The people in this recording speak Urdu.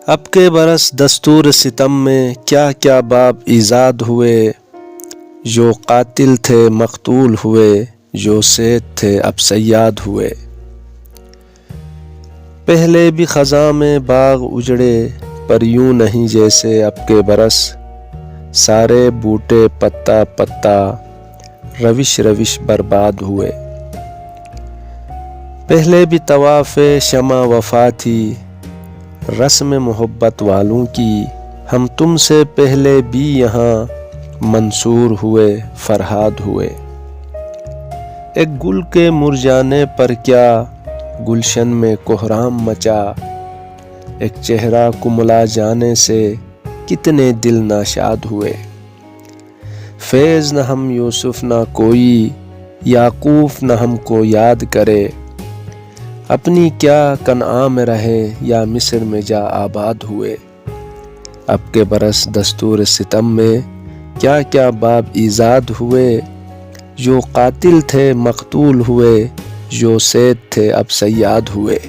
اب کے برس دستور ستم میں کیا کیا باب ایجاد ہوئے، جو قاتل تھے مقتول ہوئے، جو سید تھے اب صیاد ہوئے۔ پہلے بھی خزاں میں باغ اجڑے، پر یوں نہیں جیسے اب کے برس، سارے بوٹے پتا پتا روش روش برباد ہوئے۔ پہلے بھی طواف شمع وفا تھی، رسم محبت والوں کی، ہم تم سے پہلے بھی یہاں منصور ہوئے، فرہاد ہوئے۔ ایک گل کے مرجانے پر کیا گلشن میں کوہرام مچا، ایک چہرہ کملا جانے سے کتنے دل ناشاد ہوئے۔ فیض نہ ہم یوسف نہ کوئی، یعقوب نہ ہم کو یاد کرے، اپنی کیا کنعان میں رہے یا مصر میں جا آباد ہوئے۔ اب کے برس دستور ستم میں کیا کیا باب ایجاد ہوئے، جو قاتل تھے مقتول ہوئے، جو سید تھے اب صیاد ہوئے۔